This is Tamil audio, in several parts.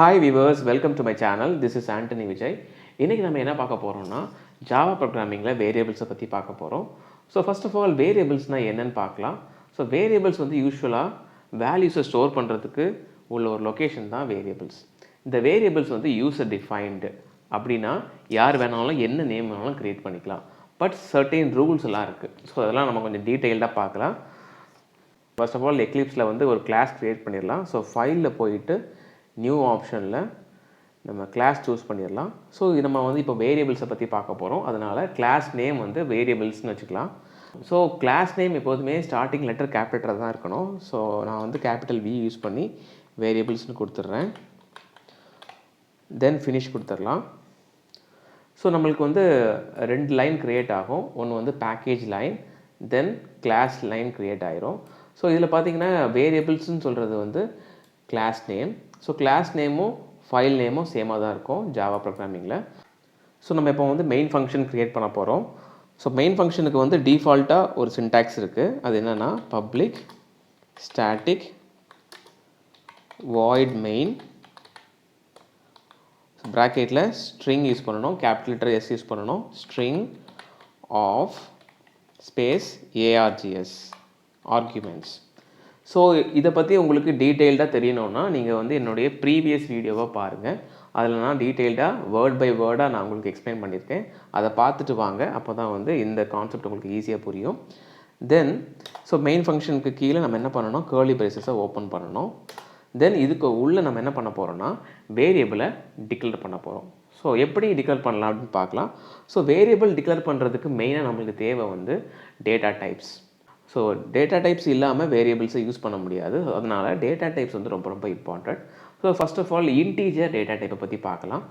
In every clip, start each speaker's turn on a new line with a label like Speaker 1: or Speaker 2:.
Speaker 1: Hi viewers, welcome to my channel. This is Anthony Vijay. இன்னைக்கு நம்ம என்ன பார்க்க போறோம்னா ஜாவா ப்ரோக்ராமிங்ல வேரியபிள்ஸை பற்றி பார்க்க போகிறோம். ஸோ ஃபர்ஸ்ட் ஆஃப் ஆல் வேரியபிள்ஸ்னால் என்னன்னு பார்க்கலாம். ஸோ வேரியபிள்ஸ் வந்து யூஸ்வலாக வேல்யூஸை ஸ்டோர் பண்ணுறதுக்கு உள்ள ஒரு லொக்கேஷன் தான் வேரியபிள்ஸ். இந்த வேரியபிள்ஸ் வந்து யூசர் டிஃபைன்டு அப்படின்னா யார் வேணாலும் என்ன நேம் வேணாலும் க்ரியேட் பண்ணிக்கலாம். பட் சர்டெயின் ரூல்ஸ் எல்லாம் இருக்குது. ஸோ அதெல்லாம் நம்ம கொஞ்சம் டீட்டெயில்டாக பார்க்கலாம். ஃபர்ஸ்ட் ஆஃப் ஆல் எக்லிப்ஸில் வந்து ஒரு கிளாஸ் க்ரியேட் பண்ணிடலாம். ஸோ ஃபைலில் போயிட்டு நியூ ஆப்ஷனில் நம்ம கிளாஸ் சூஸ் பண்ணிடலாம். ஸோ நம்ம வந்து இப்போ வேரியபிள்ஸை பற்றி பார்க்க போகிறோம். அதனால் கிளாஸ் நேம் வந்து வேரியபிள்ஸ்னு வச்சுக்கலாம். ஸோ கிளாஸ் நேம் எப்போதுமே ஸ்டார்டிங் லெட்டர் கேபிட்டல் தான் இருக்கணும். ஸோ நான் வந்து கேபிட்டல் வி யூஸ் பண்ணி வேரியபிள்ஸ்னு கொடுத்துட்றேன். தென் ஃபினிஷ் கொடுத்துடலாம். ஸோ நம்மளுக்கு வந்து 2 லைன் க்ரியேட் ஆகும். ஒன்று வந்து package line, then class line create ஆகிரும். ஸோ இதில் பார்த்தீங்கன்னா வேரியபிள்ஸ்னு சொல்கிறது வந்து கிளாஸ் நேம். ஸோ கிளாஸ் நேமும் ஃபைல் நேமும் சேமாக தான் இருக்கும் ஜாவா ப்ரோக்ராமிங்கில். ஸோ நம்ம இப்போ வந்து மெயின் ஃபங்க்ஷன் க்ரியேட் பண்ண போகிறோம். ஸோ மெயின் ஃபங்க்ஷனுக்கு வந்து டிஃபால்ட்டாக ஒரு சின்டாக்ஸ் இருக்குது. அது என்னென்னா பப்ளிக் ஸ்டாட்டிக் வாய்ட் மெயின் ப்ராக்கெட்டில் ஸ்ட்ரிங் யூஸ் பண்ணணும், கேபிட்டல் லெட்டர் எஸ் யூஸ் பண்ணணும், string of space ARGS arguments. So இதை பற்றி உங்களுக்கு டீட்டெயில்டாக தெரியணுன்னா நீங்கள் வந்து என்னுடைய ப்ரீவியஸ் வீடியோவை பாருங்கள். அதில் நான் டீட்டெயில்டாக வேர்ட் பை வேர்டாக நான் உங்களுக்கு எக்ஸ்பிளைன் பண்ணியிருக்கேன். அதை பார்த்துட்டு வாங்க. அப்போ தான் வந்து இந்த கான்செப்ட் உங்களுக்கு ஈஸியாக புரியும். தென் ஸோ மெயின் ஃபங்க்ஷனுக்கு கீழே நம்ம என்ன பண்ணணும், கேர்லி பிரேசஸை ஓப்பன் பண்ணணும். தென் இதுக்கு உள்ளே நம்ம என்ன பண்ண போகிறோம்னா வேரியபிளை டிக்ளேர் பண்ண போகிறோம். ஸோ எப்படி டிக்ளேர் பண்ணலாம் அப்படின்னு பார்க்கலாம். ஸோ வேரியபிள் டிக்ளேர் பண்ணுறதுக்கு மெயினாக நம்மளுக்கு தேவை வந்து data types. So data types இல்லாமல் வேரியபிள்ஸை யூஸ் பண்ண முடியாது. அதனால் டேட்டா டைப்ஸ் வந்து ரொம்ப ரொம்ப important. So first of all integer data டைப்பை பற்றி பார்க்கலாம்.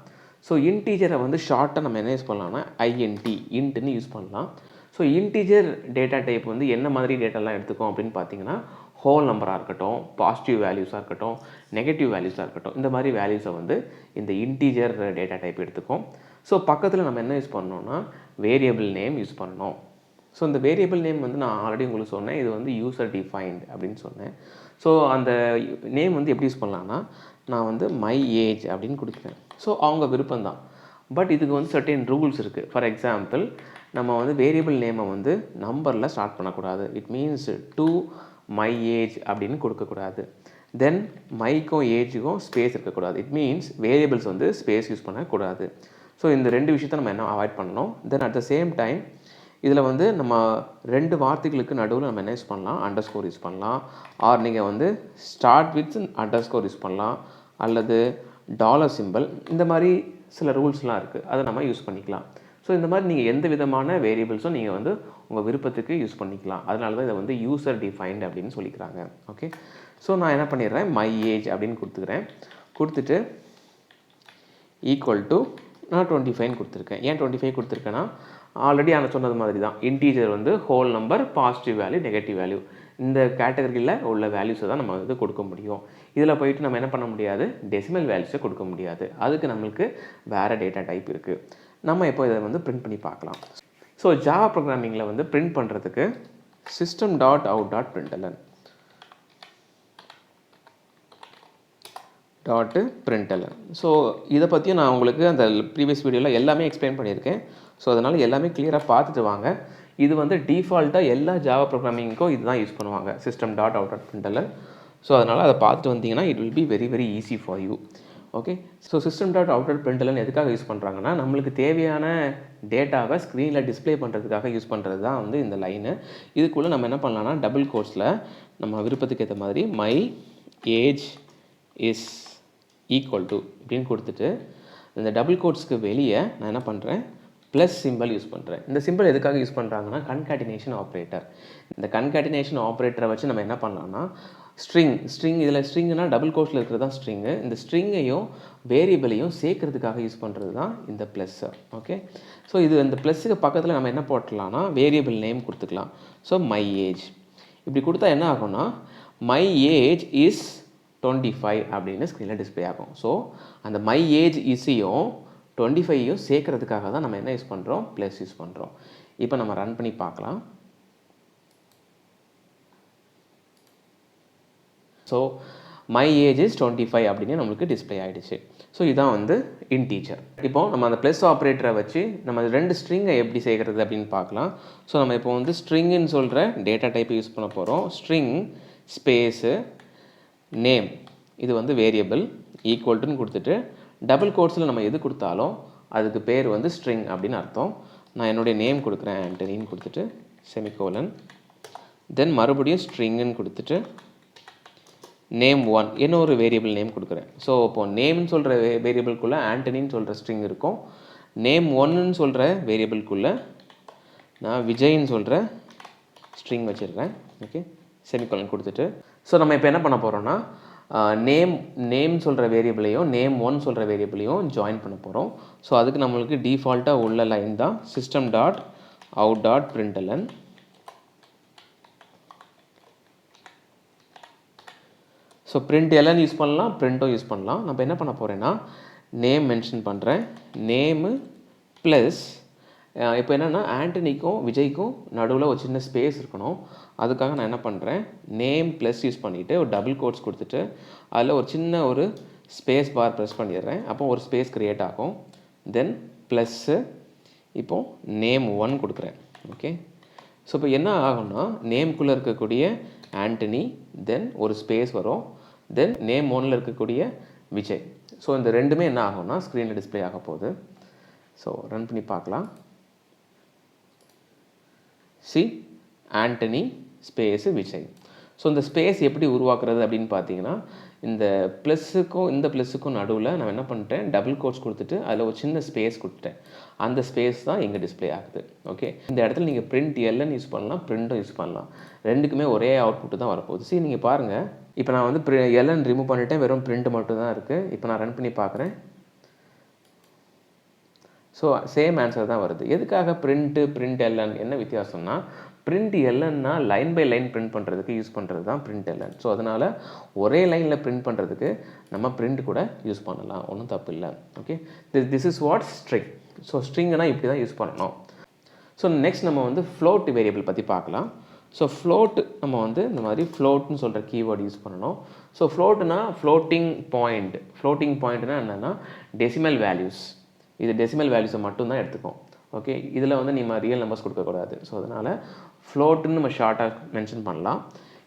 Speaker 1: ஸோ இன்டீஜரை வந்து ஷார்ட்டாக நம்ம என்ன யூஸ் பண்ணலாம்னா ஐஎன்டி இன்ட்னு யூஸ் பண்ணலாம். ஸோ இன்டீஜர் டேட்டா டைப் வந்து என்ன மாதிரி டேட்டாலாம் எடுத்துக்கும் அப்படின்னு பார்த்தீங்கன்னா ஹோல் நம்பராக இருக்கட்டும், பாசிட்டிவ் வேல்யூஸாக இருக்கட்டும், நெகட்டிவ் வேல்யூஸாக இருக்கட்டும், இந்த மாதிரி வேல்யூஸை வந்து இந்த இன்டீஜர் டேட்டா டைப் எடுத்துக்கும். ஸோ பக்கத்தில் நம்ம என்ன யூஸ் பண்ணோம்னா வேரியபிள் நேம் யூஸ் பண்ணணும். ஸோ இந்த வேரியபிள் நேம் வந்து நான் ஆல்ரெடி உங்களுக்கு சொன்னேன், இது வந்து யூசர் டிஃபைன்ட் அப்படின்னு சொன்னேன். ஸோ அந்த நேம் வந்து எப்படி யூஸ் பண்ணலான்னா நான் வந்து மை ஏஜ் அப்படின்னு கொடுக்குறேன். ஸோ அவங்க விருப்பம்தான். பட் இதுக்கு வந்து சர்டெயின் ரூல்ஸ் இருக்குது. ஃபார் எக்ஸாம்பிள் நம்ம வந்து வேரியபிள் நேமை வந்து நம்பரில் ஸ்டார்ட் பண்ணக்கூடாது. It means to my age அப்படின்னு கொடுக்கக்கூடாது. தென் மைக்கும் ஏஜுக்கும் ஸ்பேஸ் இருக்கக்கூடாது. இட் மீன்ஸ் வேரியபிள்ஸ் வந்து ஸ்பேஸ் யூஸ் பண்ணக்கூடாது. ஸோ இந்த 2 விஷயத்தை நம்ம என்ன அவாய்ட் பண்ணணும். தென் அட் த சேம் டைம் இதில் வந்து நம்ம 2 வார்த்தைகளுக்கு நடுவில் நம்ம என்ன யூஸ் பண்ணலாம், அண்டர்ஸ்கோர் யூஸ் பண்ணலாம். ஆர் நீங்கள் வந்து ஸ்டார்ட் வித் அண்டர்ஸ்கோர் யூஸ் பண்ணலாம், அல்லது டாலர் சிம்பிள், இந்த மாதிரி சில ரூல்ஸ்லாம் இருக்குது. அதை நம்ம யூஸ் பண்ணிக்கலாம். ஸோ இந்த மாதிரி நீங்கள் எந்த விதமான வேரியபிள்ஸும் நீங்கள் வந்து உங்கள் விருப்பத்துக்கு யூஸ் பண்ணிக்கலாம். அதனால தான் இதை வந்து யூசர் டிஃபைன்ட் அப்படின்னு சொல்லிக்கிறாங்க. ஓகே, ஸோ நான் என்ன பண்ணிடுறேன், மை ஏஜ் அப்படின்னு கொடுத்துக்கிறேன். கொடுத்துட்டு ஈக்குவல் டு நான் 25 கொடுத்துருக்கேன். ஏன் 25 கொடுத்துருக்கேன்னா ஆல்ரெடி நான் சொன்னது மாதிரி தான் இன்டீஜர் வந்து whole number, positive value, negative value, இந்த கேட்டகரியில் உள்ள வேல்யூஸை தான் நம்ம வந்து கொடுக்க முடியும். இதில் போயிட்டு நம்ம என்ன பண்ண முடியாது, டெசிமல் வேல்யூஸை கொடுக்க முடியாது. அதுக்கு நம்மளுக்கு வேறு டேட்டா டைப் இருக்குது. நம்ம இப்போ இதை வந்து பிரிண்ட் பண்ணி பார்க்கலாம். ஸோ ஜாவா ப்ரோக்ராமிங்கில் வந்து பிரிண்ட் பண்ணுறதுக்கு system dot out dot println dot println. So இதை பற்றியும் நான் உங்களுக்கு அந்த ப்ரீவியஸ் வீடியோவில் எல்லாமே எக்ஸ்பிளைன் பண்ணியிருக்கேன். ஸோ அதனால் எல்லாமே கிளியராக பார்த்துட்டு வாங்க. இது வந்து டிஃபால்ட்டாக எல்லா ஜாவா ப்ரோக்ராமிங்க்கும் இதுதான் யூஸ் பண்ணுவாங்க, system dot out dot println. So அதனால் அதை பார்த்துட்டு வந்தீங்கன்னா it will be very very easy for you. Okay, so system dot out dot println எதுக்காக யூஸ் பண்ணுறாங்கன்னா நம்மளுக்கு தேவையான டேட்டாவை ஸ்க்ரீனில் டிஸ்பிளே பண்ணுறதுக்காக யூஸ் பண்ணுறது தான் வந்து இந்த லைனு. இதுக்குள்ளே நம்ம என்ன பண்ணலாம்னா டபுள் கோட்ஸில் நம்ம விருப்பத்துக்கு ஏற்ற மாதிரி my age is equal to இப்படின்னு கொடுத்துட்டு இந்த டபுள் கோட்ஸ்க்கு வெளியே நான் என்ன பண்ணுறேன், ப்ளஸ் சிம்பிள் யூஸ் பண்ணுறேன். இந்த சிம்பிள் எதுக்காக யூஸ் பண்ணுறாங்கன்னா கன்காட்டினேஷன் ஆப்ரேட்டர். இந்த கன்காட்டினேஷன் ஆப்ரேட்டரை வச்சு நம்ம என்ன பண்ணலாம்னா ஸ்ட்ரிங் இதில் ஸ்ட்ரிங்னா டபுள் கோட்ஸில் இருக்கிறது தான் ஸ்ட்ரிங்கு. இந்த ஸ்ட்ரிங்கையும் வேரியபிளையும் சேர்க்கறதுக்காக யூஸ் பண்ணுறது தான் இந்த ப்ளஸ்ஸு. ஓகே, ஸோ இது இந்த ப்ளஸ்ஸுக்கு பக்கத்தில் நம்ம என்ன போட்டலாம்னா வேரியபிள் நேம் கொடுத்துக்கலாம். ஸோ மை ஏஜ் இப்படி கொடுத்தா என்ன ஆகும்னா மை ஏஜ் இஸ் 25 அப்படின்னு ஸ்க்ரீனில் டிஸ்பிளே ஆகும். ஸோ அந்த மை ஏஜ் இஸையும் 25யும் சேர்க்கறதுக்காக தான் நம்ம என்ன யூஸ் பண்ணுறோம், ப்ளஸ் யூஸ் பண்ணுறோம். இப்போ நம்ம ரன் பண்ணி பார்க்கலாம். ஸோ மை ஏஜ் இஸ் 25 அப்படின்னு நம்மளுக்கு டிஸ்பிளே ஆகிடுச்சு. ஸோ இதான் வந்து இன்டீஜர். இப்போ நம்ம அந்த ப்ளஸ் ஆப்ரேட்டரை வச்சு நம்ம 2 ஸ்ட்ரிங்கை எப்படி செய்கிறது அப்படின்னு பார்க்கலாம். ஸோ நம்ம இப்போ வந்து ஸ்ட்ரிங்குன்னு சொல்கிற டேட்டா டைப்பை யூஸ் பண்ண போகிறோம். ஸ்ட்ரிங் ஸ்பேஸு நேம், இது வந்து வேரியபிள் ஈக்குவல்ட்டுன்னு கொடுத்துட்டு டபுள் கோட்ஸில் நம்ம எது கொடுத்தாலும் அதுக்கு பேர் வந்து ஸ்ட்ரிங் அப்படின்னு அர்த்தம். நான் என்னுடைய நேம் கொடுக்குறேன் ஆண்டனின்னு கொடுத்துட்டு செமிகோலன், தென் மறுபடியும் ஸ்ட்ரிங்குன்னு கொடுத்துட்டு நேம் 1 இன்னொரு வேரியபிள் நேம் கொடுக்குறேன். ஸோ இப்போது நேம்னு சொல்கிற வேரியபிள்குள்ளே ஆண்டனின்னு சொல்கிற ஸ்ட்ரிங் இருக்கும். நேம் 1ன்னு சொல்கிற வேரியபிள்குள்ளே நான் விஜய்ன்னு சொல்கிற ஸ்ட்ரிங் வச்சுருக்கேன். ஓகே, செமிகோலன் கொடுத்துட்டு ஸோ நம்ம இப்போ என்ன பண்ண போகிறோம்னா நேம் சொல்கிற வேரியபிளையும் நேம் 1 சொல்கிற வேரியபிளையும் ஜாயின் பண்ண போகிறோம். ஸோ அதுக்கு நம்மளுக்கு டிஃபால்ட்டாக உள்ள லைன் தான் system dot out dot பிரிண்டலன். So print எல்லாம் யூஸ் பண்ணலாம், பிரிண்ட்டும் யூஸ் பண்ணலாம். நம்ம என்ன பண்ண போகிறேன்னா நேம் மென்ஷன் பண்ணுறேன், நேமு ப்ளஸ் இப்போ என்னென்னா ஆண்டனிக்கும் விஜய்க்கும் நடுவில் ஒரு சின்ன ஸ்பேஸ் இருக்கணும். அதுக்காக நான் என்ன பண்ணுறேன், நேம் ப்ளஸ் யூஸ் பண்ணிவிட்டு ஒரு டபுள் கோட்ஸ் கொடுத்துட்டு அதில் ஒரு சின்ன ஒரு ஸ்பேஸ் பார் ப்ரெஸ் பண்ணிடுறேன். அப்போ ஒரு ஸ்பேஸ் க்ரியேட் ஆகும். தென் ப்ளஸ்ஸு இப்போது நேம் 1 கொடுக்குறேன். ஓகே, ஸோ இப்போ என்ன ஆகும்னா நேம்குள்ளே இருக்கக்கூடிய ஆண்டனி, தென் ஒரு ஸ்பேஸ் வரும், தென் நேம் 1ல் இருக்கக்கூடிய விஜய். ஸோ இந்த ரெண்டுமே என்ன ஆகும்னா ஸ்க்ரீனில் டிஸ்பிளே ஆக போகுது. ஸோ ரன் பண்ணி பார்க்கலாம். C Antony space Vijay. So இந்த ஸ்பேஸ் எப்படி உருவாக்குறது அப்படின்னு பார்த்தீங்கன்னா இந்த ப்ளஸ்ஸுக்கும் இந்த ப்ளஸ்ஸுக்கும் நடுவில் நான் என்ன பண்ணிட்டேன், டபுள் கோட்ஸ் கொடுத்துட்டு அதில் ஒரு சின்ன ஸ்பேஸ் கொடுத்துட்டேன். அந்த ஸ்பேஸ் தான் இங்கே டிஸ்பிளே ஆகுது. ஓகே, இந்த இடத்துல நீங்கள் பிரிண்ட் எல்என் யூஸ் பண்ணலாம், பிரிண்ட்டும் யூஸ் பண்ணலாம். ரெண்டுக்குமே ஒரே அவுட்புட்டு தான் வரப்போகுது. சரி, நீங்கள் பாருங்கள், இப்போ நான் வந்து எல்என் ரிமூவ் பண்ணிவிட்டேன், வெறும் பிரிண்ட் மட்டும் தான் இருக்குது. இப்போ நான் ரன் பண்ணி பார்க்குறேன். ஸோ சேம் ஆன்சர் தான் வருது. எதுக்காக பிரிண்ட் எல்என் என்ன வித்தியாசம்னா பிரிண்ட் எல்என்னா லைன் பை லைன் பிரிண்ட் பண்ணுறதுக்கு யூஸ் பண்ணுறது தான் பிரிண்ட் எல்என். ஸோ அதனால் ஒரே லைனில் பிரிண்ட் பண்ணுறதுக்கு நம்ம பிரிண்ட் கூட யூஸ் பண்ணலாம், ஒன்றும் தப்பு இல்லை. Okay, this is what string. So ஸ்ட்ரிங்னா இப்படி தான் யூஸ் பண்ணணும். ஸோ நெக்ஸ்ட் நம்ம வந்து ஃப்ளோட் வேரியபிள் பற்றி பார்க்கலாம். ஸோ ஃப்ளோட் நம்ம வந்து இந்த மாதிரி ஃப்ளோட்னு சொல்கிற கீவேர்டு யூஸ் பண்ணணும். ஸோ ஃப்ளோட்னா ஃப்ளோட்டிங் பாயிண்ட்னா என்னென்னா டெசிமல் வேல்யூஸ். இது டெசிமல் வேல்யூஸை மட்டும்தான் எடுத்துக்கும். ஓகே, இதில் வந்து நம்ம ரியல் நம்பர்ஸ் கொடுக்கக்கூடாது. ஸோ அதனால் ஃப்ளோட்டுன்னு நம்ம ஷார்ட்டாக மென்ஷன் பண்ணலாம்.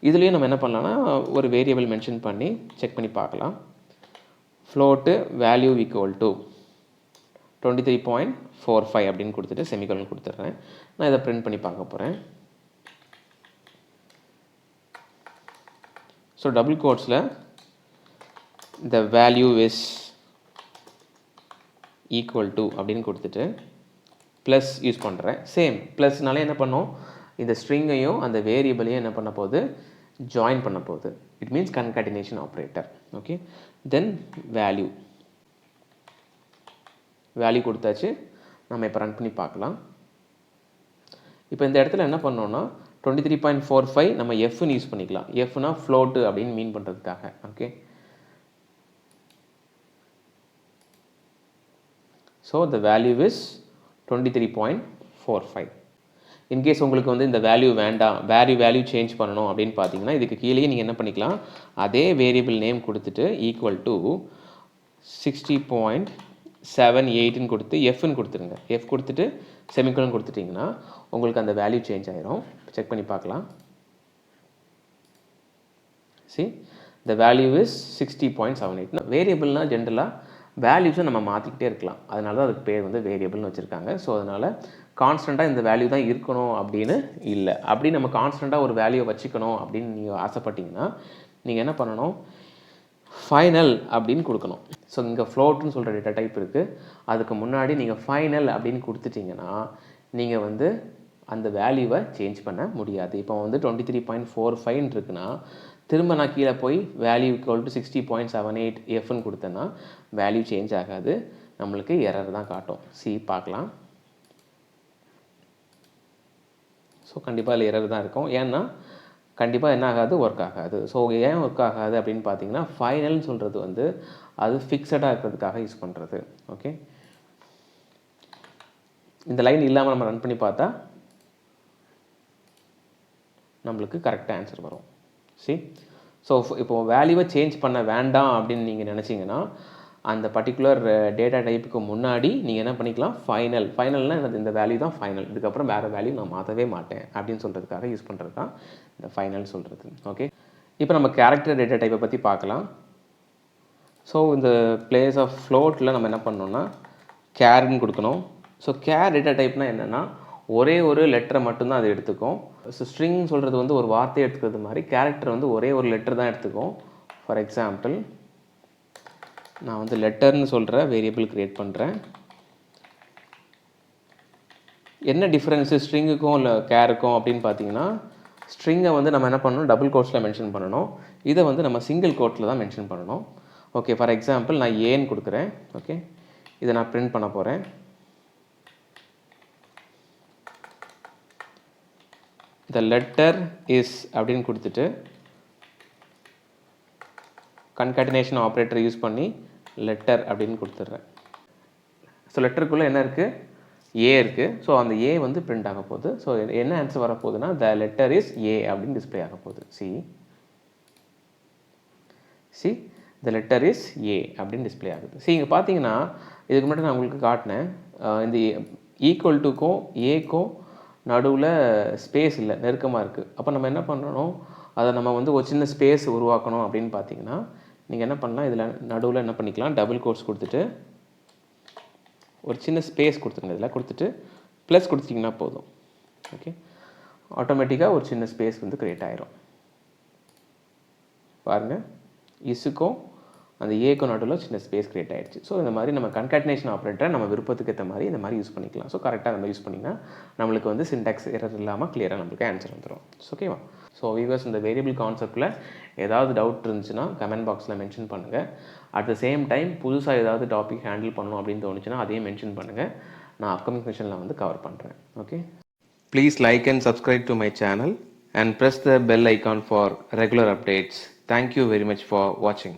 Speaker 1: இதுலேயும் நம்ம என்ன பண்ணலாம்னா ஒரு வேரியபிள் மென்ஷன் பண்ணி செக் பண்ணி பார்க்கலாம். ஃப்ளோட்டு வேல்யூ ஈக்குவல் டு 23.45 அப்படின்னு கொடுத்துட்டு செமிகோலன் கொடுத்துட்றேன். நான் இதை பிரிண்ட் பண்ணி பார்க்க போகிறேன். ஸோ டபுள் கோட்ஸில் the value is equal to அப்படின்னு கொடுத்துட்டு ப்ளஸ் யூஸ் பண்ணுறேன். சேம் ப்ளஸ்னாலே என்ன பண்ணோம், இந்த ஸ்ட்ரிங்கையும் அந்த வேரியபிளையும் என்ன பண்ண போகுது, ஜாயின் பண்ண போகுது. It means concatenation operator. Okay, then value கொடுத்தாச்சு. நம்ம இப்போ ரன் பண்ணி பார்க்கலாம். இப்போ இந்த இடத்துல என்ன பண்ணோன்னா 23.45 நம்ம எஃப்னு யூஸ் பண்ணிக்கலாம். எஃப்னா ஃப்ளோட்டு அப்படின்னு மீன் பண்ணுறதுக்காக. Okay, so the value is 23.45. In case உங்களுக்கு வந்து இந்த வேல்யூ வேண்டாம், வேல்யூ சேஞ்ச் பண்ணணும் அப்படின்னு பார்த்தீங்கன்னா இதுக்கு கீழே நீங்கள் என்ன பண்ணிக்கலாம், அதே வேரியபிள் நேம் கொடுத்துட்டு ஈக்குவல் டு 60.78ன்னு கொடுத்து எஃப்னு கொடுத்துருங்க. எஃப் கொடுத்துட்டு செமிகோலன் கொடுத்துட்டிங்கன்னா உங்களுக்கு அந்த வேல்யூ சேஞ்ச் ஆயிரும். செக் பண்ணி பார்க்கலாம். see the value is 60.78. வேரியபிள்னால் ஜென்ரலாக வேல்யூஸை நம்ம மாற்றிக்கிட்டே இருக்கலாம். அதனால தான் அதுக்கு பேர் வந்து வேரியபிள்னு வச்சுருக்காங்க. ஸோ அதனால் கான்ஸ்டண்ட்டாக இந்த வேல்யூ தான் இருக்கணும் அப்படின்னு இல்லை. அப்படி நம்ம கான்ஸ்டண்ட்டாக ஒரு வேல்யூ வச்சுக்கணும் அப்படின்னு நீங்கள் ஆசைப்பட்டீங்கன்னா நீங்கள் என்ன பண்ணணும், ஃபைனல் அப்படின்னு கொடுக்கணும். ஸோ இங்கே ஃப்ளோட்னு சொல்கிற டேட்டா டைப் இருக்குது. அதுக்கு முன்னாடி நீங்கள் ஃபைனல் அப்படின்னு கொடுத்துட்டிங்கன்னா நீங்கள் வந்து அந்த வேல்யூவை சேஞ்ச் பண்ண முடியாது. இப்போ வந்து 23.45 இருக்குன்னா திரும்ப நான் கீழே போய் வேல்யூ ஈக்குவல் டு 60.78 எஃப்னு கொடுத்தேன்னா வேல்யூ சேஞ்ச் ஆகாது, நம்மளுக்கு எரர் தான் காட்டும். பார்க்கலாம். ஸோ கண்டிப்பாக அதில் எரர் தான் இருக்கும். ஏன்னா கண்டிப்பாக என்ன ஆகாது, ஒர்க் ஆகாது. ஸோ ஏன் ஒர்க் ஆகாது அப்படின்னு பார்த்தீங்கன்னா ஃபைனல்னு சொல்கிறது வந்து அது ஃபிக்ஸடாக இருக்கிறதுக்காக யூஸ் பண்ணுறது. ஓகே, இந்த லைன் இல்லாமல் நம்ம ரன் பண்ணி பார்த்தா நம்மளுக்கு கரெக்டாக ஆன்சர் வரும். ஸோ இப்போது வேல்யூவை சேஞ்ச் பண்ண வேண்டாம் அப்படின்னு நீங்கள் நினச்சிங்கன்னா அந்த பர்டிகுலர் டேட்டா டைப்புக்கு முன்னாடி நீங்கள் என்ன பண்ணிக்கலாம் ஃபைனல்னால் எனக்கு இந்த வேல்யூ தான் ஃபைனல், இதுக்கப்புறம் வேறு வேல்யூ நான் மாற்றவே மாட்டேன் அப்படின்னு சொல்கிறதுக்காக யூஸ் பண்ணுறது தான் இந்த ஃபைனல் சொல்கிறது. ஓகே, இப்போ நம்ம கேரக்டர் டேட்டா டைப்பை பற்றி பார்க்கலாம். ஸோ இந்த பிளேஸ் ஆஃப் ஃப்ளோட்டில் நம்ம என்ன பண்ணணும்னா கேர்னு கொடுக்கணும். ஸோ கேர் டேட்டா டைப்னா என்னென்னா ஒரே ஒரு லெட்டரை மட்டும்தான் அது எடுத்துக்கும். ஸோ ஸ்ட்ரிங் சொல்கிறது வந்து ஒரு வார்த்தையை எடுத்துக்கிறது மாதிரி கேரக்டர் வந்து ஒரே ஒரு லெட்டர் தான் எடுத்துக்கும். ஃபார் எக்ஸாம்பிள் நான் வந்து லெட்டர்னு சொல்கிற வேரியபிள் க்ரியேட் பண்ணுறேன். என்ன டிஃப்ரென்ஸு ஸ்ட்ரிங்குக்கும் இல்லை கேருக்கும் அப்படின்னு பார்த்தீங்கன்னா ஸ்ட்ரிங்கை வந்து நம்ம என்ன பண்ணணும் டபுள் கோட்ஸில் மென்ஷன் பண்ணணும், இதை வந்து நம்ம சிங்கிள் கோட்டில் தான் மென்ஷன் பண்ணணும். ஓகே, ஃபார் எக்ஸாம்பிள் நான் ஏன்னு கொடுக்குறேன். ஓகே, இதை நான் பிரிண்ட் பண்ண போகிறேன். the letter is அப்படின்னு கொடுத்துட்டு concatenation ஆப்ரேட்டர் யூஸ் பண்ணி லெட்டர் அப்படின்னு கொடுத்துட்றேன். ஸோ லெட்டருக்குள்ளே என்ன இருக்குது, ஏ இருக்குது. ஸோ அந்த ஏ வந்து பிரிண்ட் ஆக போகுது. ஸோ என்ன answer வரப்போகுதுன்னா the letter is a அப்படின்னு டிஸ்பிளே ஆக போகுது. See the letter is a அப்படின்னு டிஸ்பிளே ஆகுது. இங்கே பார்த்தீங்கன்னா இதுக்கு முன்னாடி நான் உங்களுக்கு காட்டினேன், இந்த ஈக்குவல் டுக்கும் ஏக்கும் நடுவில் ஸ்பேஸ் இல்லை, நெருக்கமாக இருக்குது. அப்போ நம்ம என்ன பண்ணணும், அதை நம்ம வந்து ஒரு சின்ன ஸ்பேஸ் உருவாக்கணும் அப்படின்னு பார்த்தீங்கன்னா நீங்கள் என்ன பண்ணலாம், இதில் நடுவில் என்ன பண்ணிக்கலாம், டபுள் கோட்ஸ் கொடுத்துட்டு ஒரு சின்ன ஸ்பேஸ் கொடுத்துருங்க. இதில் கொடுத்துட்டு ப்ளஸ் கொடுத்தீங்கன்னா போதும். ஓகே, ஆட்டோமேட்டிக்காக ஒரு சின்ன ஸ்பேஸ் வந்து க்ரியேட் ஆயிரும். பாருங்கள், இசுக்கும் அந்த ஏக்கும் நடுவில் சின்ன ஸ்பேஸ் க்ரியேட் ஆகிடுச்சு. ஸோ இந்த மாதிரி நம்ம கன்காட்டினேஷன் ஆப்ரேட்டரை நம்ம விருப்பத்துக்கு ஏற்ற மாதிரி இந்த மாதிரி யூஸ் பண்ணிக்கலாம். ஸோ கரெக்டாக நம்ம யூஸ் பண்ணிங்கன்னா நம்மளுக்கு வந்து சின்டாக்ஸ் எரர் இல்லாமல் கிளியராக நம்மளுக்கு ஆன்சர் வந்துடும். ஓகேவா? ஸோ வியூவர்ஸ், இந்த வேரியபிள் கான்செப்ட்டில் ஏதாவது டவுட் இருந்துச்சுன்னா கமெண்ட் பாக்ஸில் மென்ஷன் பண்ணுங்கள். அட் த சேம் டைம் புதுசாக ஏதாவது டாபிக் ஹேண்டில் பண்ணணும் அப்படின்னு தோணுச்சுன்னா அதையும் மென்ஷன் பண்ணுங்கள். நான் அப்கமிங் செஷனில் வந்து கவர் பண்ணுறேன். Okay, please like and subscribe to my channel and press the bell icon for regular updates. Thank you very much for watching.